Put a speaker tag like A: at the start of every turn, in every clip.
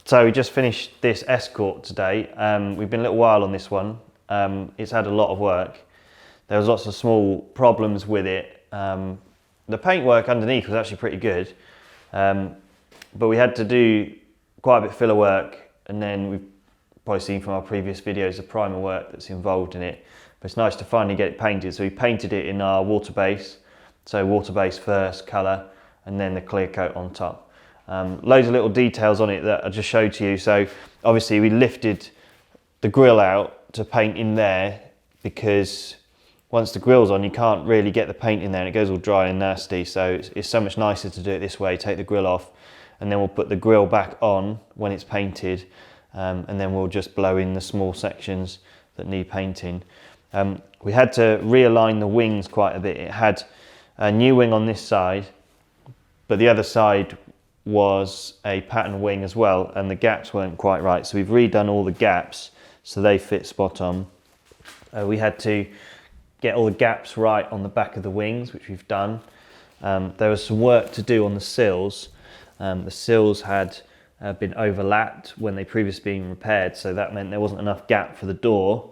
A: So we just finished this Escort today. We've been a little while on this one. It's had a lot of work. There was lots of small problems with it. The paintwork underneath was actually pretty good, but we had to do quite a bit of filler work, and then we've probably seen from our previous videos the primer work that's involved in it. But it's nice to finally get it painted. So we painted it in our water base. So water base first, colour, and then the clear coat on top. Loads of little details on it that I just showed to you. So obviously we lifted the grill out to paint in there, because once the grill's on you can't really get the paint in there and it goes all dry and nasty. So it's so much nicer to do it this way, take the grill off, and then we'll put the grill back on when it's painted, and then we'll just blow in the small sections that need painting. We had to realign the wings quite a bit. It had a new wing on this side, but the other side was a pattern wing as well, and the gaps weren't quite right. So we've redone all the gaps so they fit spot on. We had to get all the gaps right on the back of the wings, which we've done. There was some work to do on the sills. The sills had been overlapped when they previously been repaired, so that meant there wasn't enough gap for the door.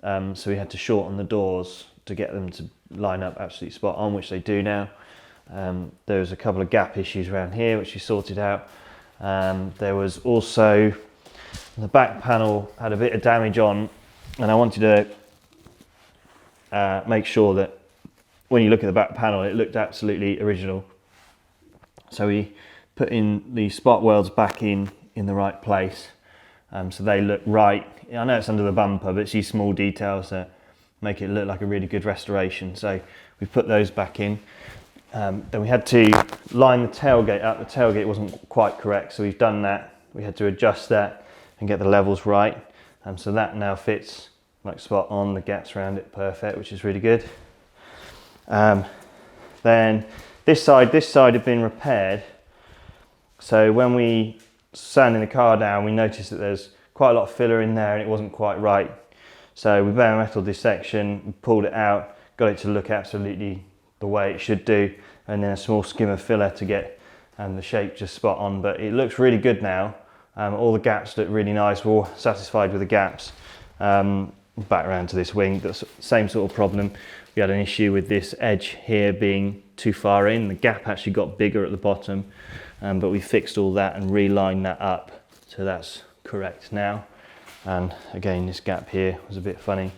A: So we had to shorten the doors to get them to line up absolutely spot on, which they do now. There was a couple of gap issues around here which we sorted out. There was also the back panel had a bit of damage on, and I wanted to make sure that when you look at the back panel it looked absolutely original. So we put in the spot welds back in the right place, so they look right. I know it's under the bumper, but it's these small details that make it look like a really good restoration. So we put those back in. Then we had to line the tailgate up. The tailgate wasn't quite correct, so we've done that. We had to adjust that and get the levels right. So that now fits like spot on, the gaps around it perfect, which is really good. Then this side had been repaired. So when we sanding the car down, we noticed that there's quite a lot of filler in there and it wasn't quite right. So we bare metaled this section, we pulled it out, got it to look absolutely the way it should do, and then a small skim of filler to get the shape just spot on. But it looks really good now. All the gaps look really nice. We're all satisfied with the gaps. Back around to this wing, the same sort of problem. We had an issue with this edge here being too far in. The gap actually got bigger at the bottom, but we fixed all that and relined that up, so that's correct now. And again, this gap here was a bit funny.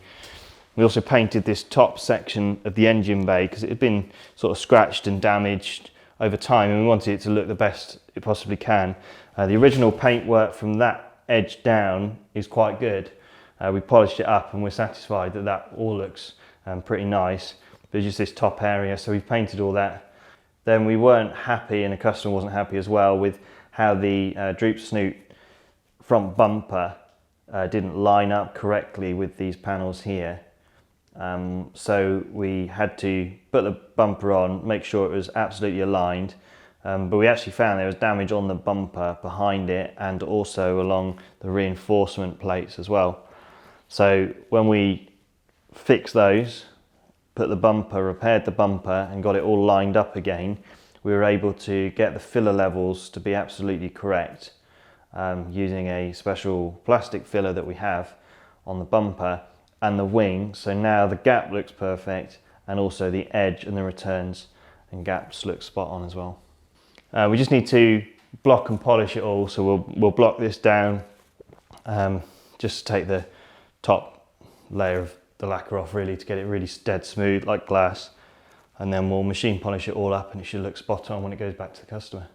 A: We also painted this top section of the engine bay because it had been sort of scratched and damaged over time, and we wanted it to look the best it possibly can. The original paintwork from that edge down is quite good. We polished it up and we're satisfied that that all looks pretty nice, but it's just this top area, so we've painted all that. Then we weren't happy, and the customer wasn't happy as well, with how the droop snoot front bumper didn't line up correctly with these panels here. So we had to put the bumper on, make sure it was absolutely aligned, but we actually found there was damage on the bumper behind it and also along the reinforcement plates as well. So when we fixed those, put the bumper, repaired the bumper and got it all lined up again, we were able to get the filler levels to be absolutely correct, using a special plastic filler that we have on the bumper and the wing. So now the gap looks perfect, and also the edge and the returns and gaps look spot on as well. We just need to block and polish it all, so we'll block this down, just take the top layer of the lacquer off really to get it really dead smooth like glass, and then we'll machine polish it all up and it should look spot on when it goes back to the customer.